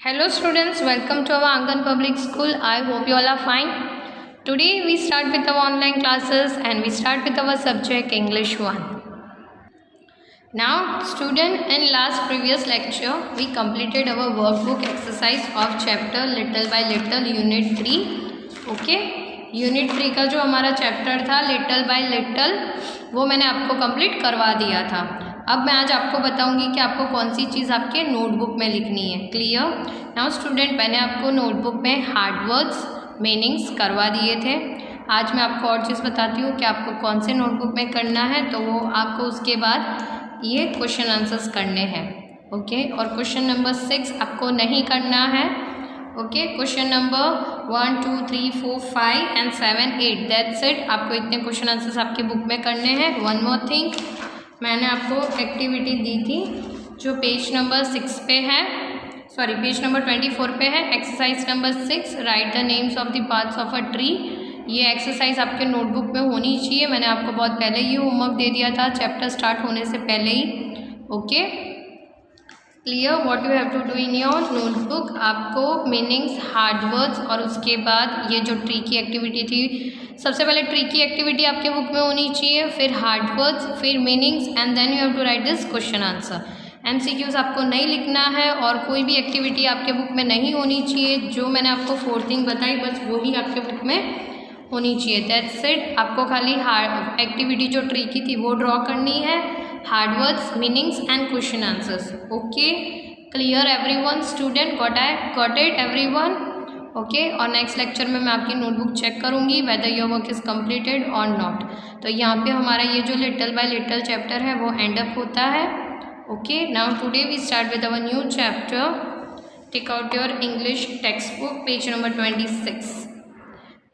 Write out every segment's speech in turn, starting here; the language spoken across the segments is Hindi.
Hello students, welcome to our Angan Public School. I hope you all are fine. Today we start with our online classes and we start with our subject English 1. Now student, in last previous lecture we completed our workbook exercise of chapter Little by Little Unit 3. Okay, Unit 3 का जो हमारा चैप्टर था Little by Little वो मैंने आपको कंप्लीट करवा दिया था. अब मैं आज आपको बताऊंगी कि आपको कौन सी चीज़ आपके नोटबुक में लिखनी है. क्लियर? नाउ स्टूडेंट, मैंने आपको नोटबुक में हार्ड वर्ड्स मीनिंग्स करवा दिए थे. आज मैं आपको और चीज़ बताती हूँ कि आपको कौन से नोटबुक में करना है. तो वो आपको उसके बाद ये क्वेश्चन आंसर्स करने हैं. ओके, और क्वेश्चन नंबर 6 आपको नहीं करना है. Okay, question number 1 2 3 4 5 and 7 8 that's it. आपको इतने क्वेश्चन आंसर्स आपके बुक में करने हैं. वन मोर थिंग, मैंने आपको एक्टिविटी दी थी जो पेज नंबर 6 पे है, सॉरी पेज नंबर 24 पे है. Exercise number 6, right the names of the parts of a tree. ये एक्सरसाइज आपके नोटबुक में होनी चाहिए. मैंने आपको बहुत पहले ही होमवर्क दे दिया था चैप्टर स्टार्ट होने से पहले ही. Okay, clear? What you have to do in your notebook, आपको मीनिंग्स, हार्ड वर्ड्स और उसके बाद ये जो ट्री की एक्टिविटी थी, सबसे पहले ट्री की एक्टिविटी आपके बुक में होनी चाहिए, फिर हार्ड वर्ड्स, फिर meanings and then you have to write this question answer. MCQs आपको नहीं लिखना है और कोई भी एक्टिविटी आपके बुक में नहीं होनी चाहिए. जो मैंने आपको 4 थिंग बताई बस वही आपके बुक में होनी चाहिए. That's it. आपको खाली हार्ड एक्टिविटी जो ट्री की थी वो ड्रॉ करनी है. Hard words, meanings and question answers. Okay, clear everyone? Student got it everyone? Okay, और नेक्स्ट लेक्चर में मैं आपकी नोटबुक चेक करूँगी whether your work is completed और नॉट. तो यहाँ पे हमारा ये जो लिटिल बाय लिटिल चैप्टर है वो एंड अप होता है. Okay, now today we start with our new chapter. Take out your English text book, page number 26.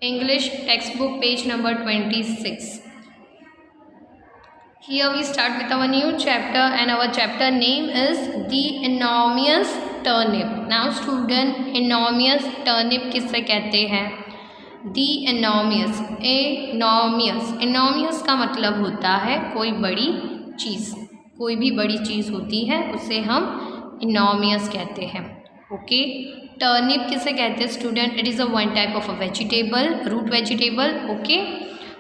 English textbook, page number 26. Here we start with our new chapter and our chapter name is The Enormous Turnip. Now student, enormous turnip किससे कहते हैं? The enormous, enormous का मतलब होता है कोई बड़ी चीज़. कोई भी बड़ी चीज़ होती है उसे हम enormous कहते हैं. ओके, टर्निप किसे कहते हैं student? It is a one type of a vegetable, root vegetable. Okay,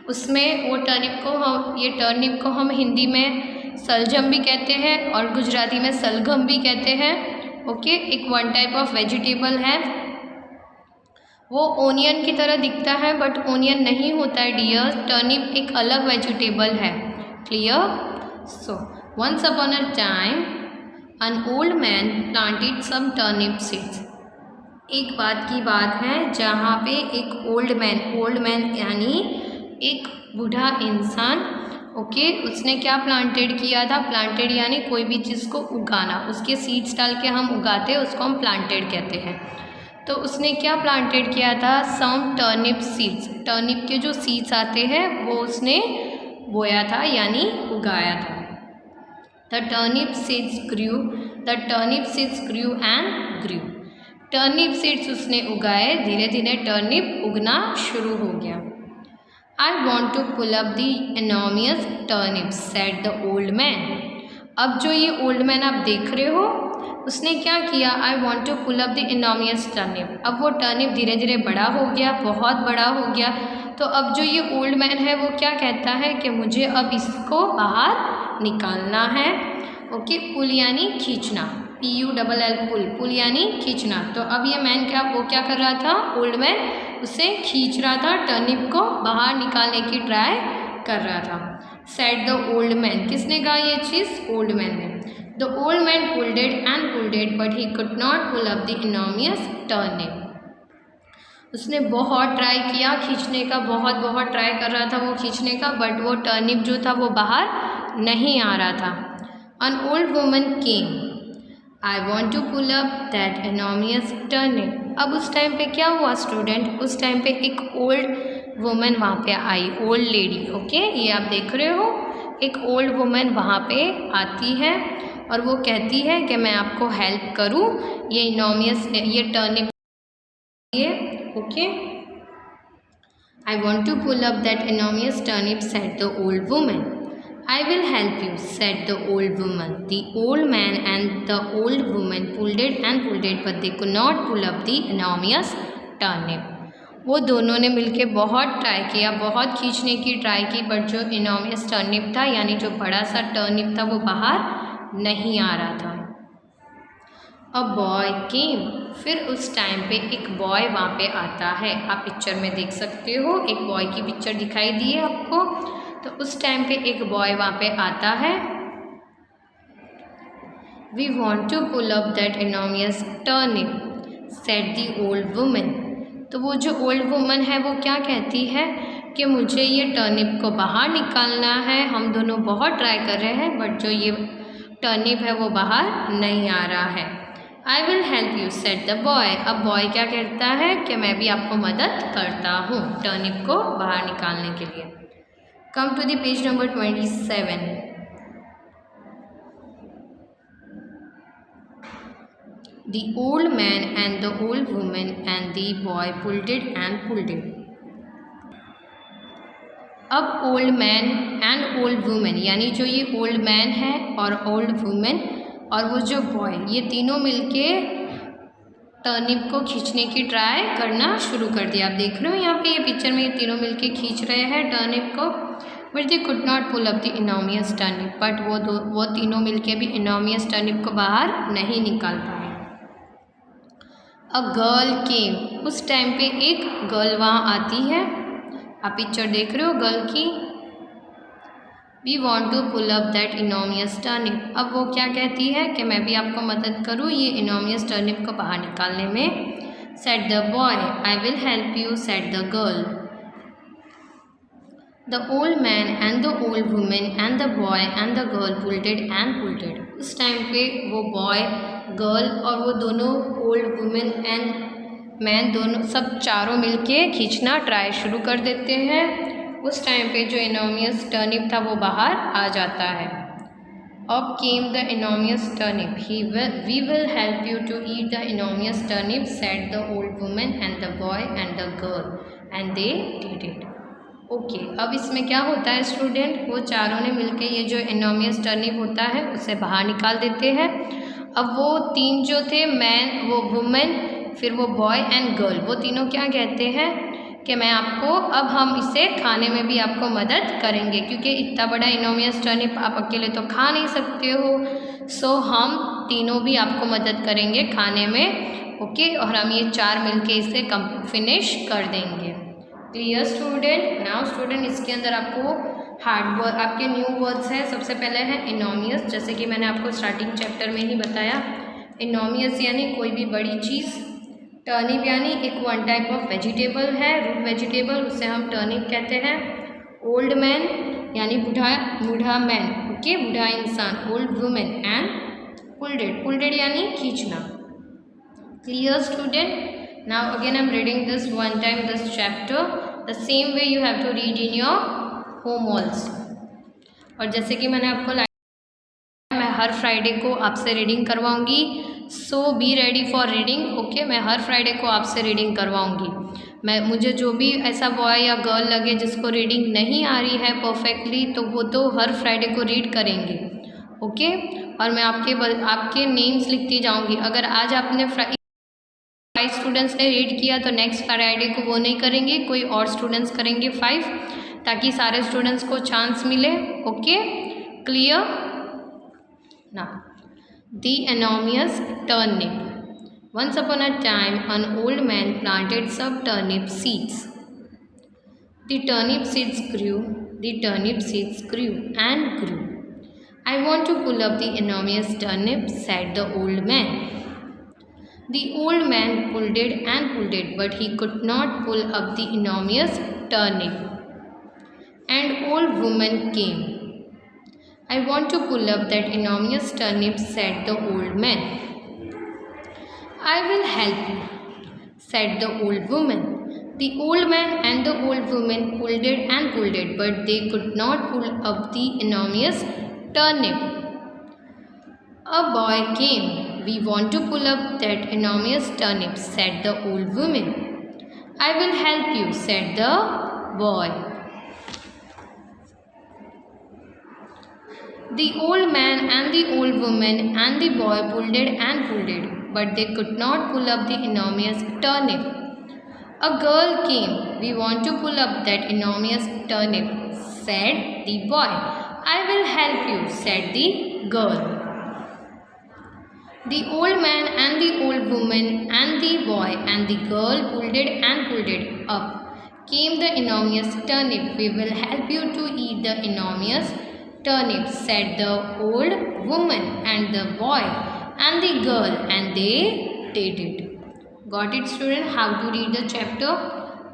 उसमें वो टर्निप को हम हिंदी में सलजम भी कहते हैं और गुजराती में सलगम भी कहते हैं. ओके, एक वन टाइप ऑफ वेजिटेबल है. वो ओनियन की तरह दिखता है बट ओनियन नहीं होता है डियर. टर्निप एक अलग वेजिटेबल है. Clear? So once upon a time an old man planted some turnip seeds. एक बात की बात है जहाँ पे एक ओल्ड मैन यानी एक बूढ़ा इंसान, ओके, उसने क्या प्लांटेड किया था? प्लांटेड यानी कोई भी चीज़ को उगाना, उसके सीड्स डाल के हम उगाते हैं उसको हम प्लांटेड कहते हैं. तो उसने क्या प्लांटेड किया था? सम टर्निप सीड्स. टर्निप के जो सीड्स आते हैं वो उसने बोया था यानी उगाया था. The turnip seeds grew and grew. Turnip seeds उसने उगाए, धीरे धीरे टर्निप उगना शुरू हो गया. I want to pull up the enormous turnip, said the old man. अब जो ये ओल्ड मैन आप देख रहे हो उसने क्या किया? I want to pull up the enormous turnip. अब वो टर्निप धीरे धीरे बड़ा हो गया, बहुत बड़ा हो गया. तो अब जो ये ओल्ड मैन है वो क्या कहता है कि मुझे अब इसको बाहर निकालना है. ओके, पुल यानी खींचना, PULL पुल यानी खींचना. तो अब ये मैन क्या कर रहा था? ओल्ड मैन उसे खींच रहा था, टर्निप को बाहर निकालने की ट्राई कर रहा था. Said the old man. किसने कहा ये चीज़? ओल्ड मैन ने. The old man pulled it but he could not pull up the enormous turnip. उसने बहुत ट्राई किया खींचने का, बहुत ट्राई कर रहा था वो खींचने का, बट वो टर्निप जो था वो बाहर नहीं आ रहा था. An old woman came. I want to pull up that enormous turnip. अब उस टाइम पे क्या हुआ स्टूडेंट? उस टाइम पे एक ओल्ड वुमन वहाँ पे आई, ओल्ड लेडी. ओके, ये आप देख रहे हो एक ओल्ड वुमन वहाँ पे आती है और वो कहती है कि मैं आपको हेल्प करूँ ये turnip. Okay, I want to pull up that enormous turnip, said the old woman. I will help you, said the old woman. The old man and the old woman pulled it, but they could not pull up the enormous turnip. वो दोनों ने मिलके बहुत ट्राई किया, बहुत खींचने की ट्राई की, बट जो इनॉर्मस टर्निप था यानी जो बड़ा सा टर्निप था वो बाहर नहीं आ रहा था. अ बॉय केम. फिर उस टाइम पे एक बॉय वहाँ पे आता है. आप पिक्चर में देख सकते हो, एक बॉय की पिक्चर दिखाई दी है आपको. तो उस टाइम पे एक बॉय वहाँ पे आता है. We want to pull up that enormous turnip, said the old woman. तो वो जो ओल्ड वुमन है वो क्या कहती है कि मुझे ये टर्निप को बाहर निकालना है. हम दोनों बहुत ट्राई कर रहे हैं, बट जो ये टर्निप है वो बाहर नहीं आ रहा है. I will help you, said the boy. अब बॉय क्या कहता है कि मैं भी आपको मदद करता हूँ टर्निप को बाहर निकालने के लिए. Come to the page number 27. The old man and the old woman and the boy pulled it. अब old man and old women यानी जो ये ओल्ड मैन है और ओल्ड वुमेन और वो जो बॉय, ये तीनों मिलके टर्निप को खींचने की ट्राई करना शुरू कर दिया. आप देख रहे हो यहाँ पे ये पिक्चर में ये तीनों मिलके खींच रहे हैं टर्निप को. But they could not pull up the enormous turnip. But वो तीनों मिलके भी इनॉर्मस टर्निप को बाहर नहीं निकाल पाए. अ गर्ल केम. उस टाइम पे एक गर्ल वहाँ आती है. आप पिक्चर देख रहे हो गर्ल की. We want to pull up that enormous turnip. अब वो क्या कहती है कि मैं भी आपको मदद करूँ ये इनॉर्मस टर्निप को बाहर निकालने में. Said the boy. I will help you, said the girl. The old man and the old women and the boy and the girl pulled it. उस टाइम पे वो बॉय, गर्ल और वो दोनों ओल्ड वुमेन एंड मैन दोनों सब चारों मिलके खींचना ट्राई शुरू कर देते हैं. उस टाइम पे जो इनॉर्मस टर्निप था वो बाहर आ जाता है. अब came the enormous turnip. We will help you to eat the enormous turnip, said the old women and the boy and the girl and they did it. Okay, अब इसमें क्या होता है स्टूडेंट, वो चारों ने मिलके ये जो इनॉर्मस टर्निप होता है उसे बाहर निकाल देते हैं. अब वो तीन जो थे, मैन, वो वुमेन, फिर वो बॉय एंड गर्ल, वो तीनों क्या कहते हैं कि मैं आपको, अब हम इसे खाने में भी आपको मदद करेंगे क्योंकि इतना बड़ा इनॉर्मस टर्निप आप अकेले तो खा नहीं सकते हो. सो हम तीनों भी आपको मदद करेंगे खाने में. ओके, और हम ये चार मिलके इसे फिनिश कर देंगे. Clear student. नाउ स्टूडेंट इसके अंदर आपको हार्ड वर्ड, आपके न्यू वर्ड्स हैं. सबसे पहले है इनॉर्मस, जैसे कि मैंने आपको स्टार्टिंग चैप्टर में ही बताया. इनॉर्मस यानी कोई भी बड़ी चीज़. टर्निप यानी एक वन टाइप ऑफ वेजिटेबल है, रूट वेजिटेबल, उसे हम टर्निप कहते हैं. ओल्ड मैन यानी बूढ़ा मैन. ओके, बूढ़ा इंसान. ओल्ड वुमेन एंड पुल्डेड यानी खींचना. Clear student. Now again I am reading this one time this chapter. The same way you have to read in your home also. और जैसे कि मैंने आपको मैं हर फ्राइडे को आपसे रीडिंग करवाऊंगी. So be ready for reading. Okay, मैं हर फ्राइडे को आपसे रीडिंग करवाऊंगी. मुझे जो भी ऐसा बॉय या गर्ल लगे जिसको रीडिंग नहीं आ रही है परफेक्टली, तो वो तो हर फ्राइडे को रीड करेंगे. ओके, और मैं आपके नेम्स लिखती जाऊँगी. अगर आज आपने 5 स्टूडेंट्स ने रीड किया तो नेक्स्ट फ्राइडे को वो नहीं करेंगे, कोई और स्टूडेंट्स करेंगे 5, ताकि सारे स्टूडेंट्स को चांस मिले. Okay, clear. ना the enormous turnip. Once upon a time an old man planted some turnip seeds. The turnip seeds grew and grew. I want to pull up the enormous turnip, said the old man. The old man pulled it, but he could not pull up the enormous turnip. And old woman came. I want to pull up that enormous turnip, said the old man. I will help you, said the old woman. The old man and the old woman pulled it, but they could not pull up the enormous turnip. A boy came. We want to pull up that enormous turnip, said the old woman. I will help you, said the boy. The old man and the old woman and the boy pulled it, but they could not pull up the enormous turnip. A girl came. We want to pull up that enormous turnip, said the boy. I will help you, said the girl. The old man and the old woman and the boy and the girl pulled it up. Came the enormous turnip. We will help you to eat the enormous turnip, said the old woman and the boy and the girl, and they did it. Got it, student? How to read the chapter?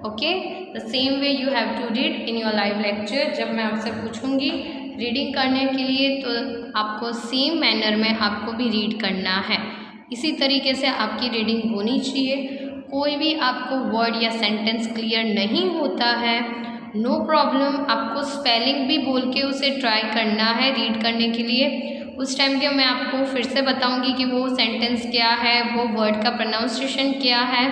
Okay, the same way you have to read in your live lecture. जब मैं आपसे पूछूंगी रीडिंग करने के लिए तो आपको सेम मैनर में आपको भी रीड करना है. इसी तरीके से आपकी रीडिंग होनी चाहिए. कोई भी आपको वर्ड या सेंटेंस क्लियर नहीं होता है, नो प्रॉब्लम, आपको स्पेलिंग भी बोल के उसे ट्राई करना है रीड करने के लिए. उस टाइम के मैं आपको फिर से बताऊंगी कि वो सेंटेंस क्या है, वो वर्ड का प्रोनाउंसिएशन क्या है.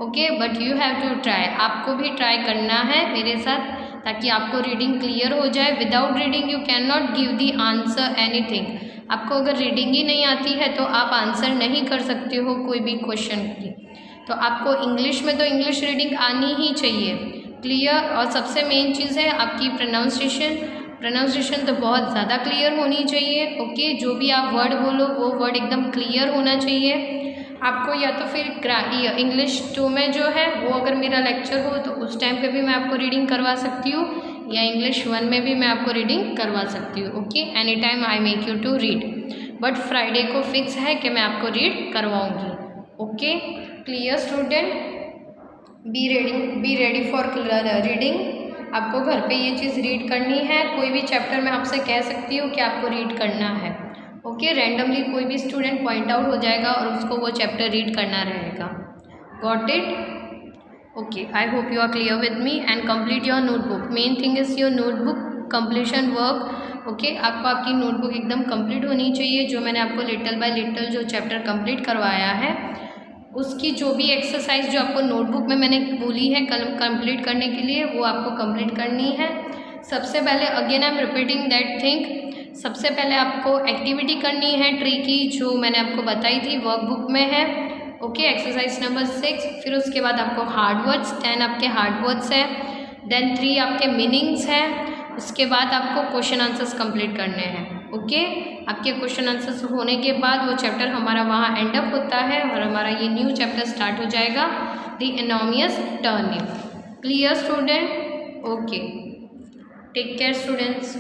Okay, but you have to try. आपको भी ट्राई करना है मेरे साथ ताकि आपको रीडिंग क्लियर हो जाए. Without reading you can not give the answer anything. आपको अगर रीडिंग ही नहीं आती है तो आप आंसर नहीं कर सकते हो कोई भी क्वेश्चन की. तो आपको इंग्लिश में तो इंग्लिश रीडिंग आनी ही चाहिए क्लियर. और सबसे मेन चीज़ है आपकी प्रोनाउंसिएशन तो बहुत ज़्यादा क्लियर होनी चाहिए. ओके, जो भी आप वर्ड बोलो वो वर्ड एकदम क्लियर होना चाहिए आपको. या तो फिर इंग्लिश 2 में जो है वो अगर मेरा लेक्चर हो तो उस टाइम पे भी मैं आपको रीडिंग करवा सकती हूँ, या इंग्लिश 1 में भी मैं आपको रीडिंग करवा सकती हूँ. Okay, any time I make you to read, but Friday को फिक्स है कि मैं आपको रीड करवाऊँगी. Okay, clear student? Be ready for reading. आपको घर पे ये चीज़ रीड करनी है. कोई भी चैप्टर मैं आपसे कह सकती हूँ कि आपको रीड करना है. ओके, रैंडमली कोई भी स्टूडेंट पॉइंट आउट हो जाएगा और उसको वो चैप्टर रीड करना रहेगा. Got it? Okay, I hope you are clear with me and complete your notebook. Main thing is your notebook completion work. Okay, आपको आपकी नोटबुक एकदम कंप्लीट होनी चाहिए. जो मैंने आपको लिटिल बाय लिटिल जो चैप्टर कंप्लीट करवाया है उसकी जो भी एक्सरसाइज जो आपको नोटबुक में मैंने बोली है कल कंप्लीट करने के लिए वो आपको कंप्लीट करनी है. सबसे पहले again I am repeating that thing. सबसे पहले आपको एक्टिविटी करनी है ट्री की जो मैंने आपको बताई थी वर्कबुक में है. Okay, exercise number 6. फिर उसके बाद आपको हार्ड वर्ड्स 10 आपके हार्ड वर्ड्स है. देन 3 आपके मीनिंग्स है. उसके बाद आपको क्वेश्चन आंसर्स कंप्लीट करने हैं. ओके, आपके क्वेश्चन आंसर्स होने के बाद वो चैप्टर हमारा वहाँ एंड अप होता है और हमारा ये न्यू चैप्टर स्टार्ट हो जाएगा, the enormous turnip. Clear student? Okay, take care students.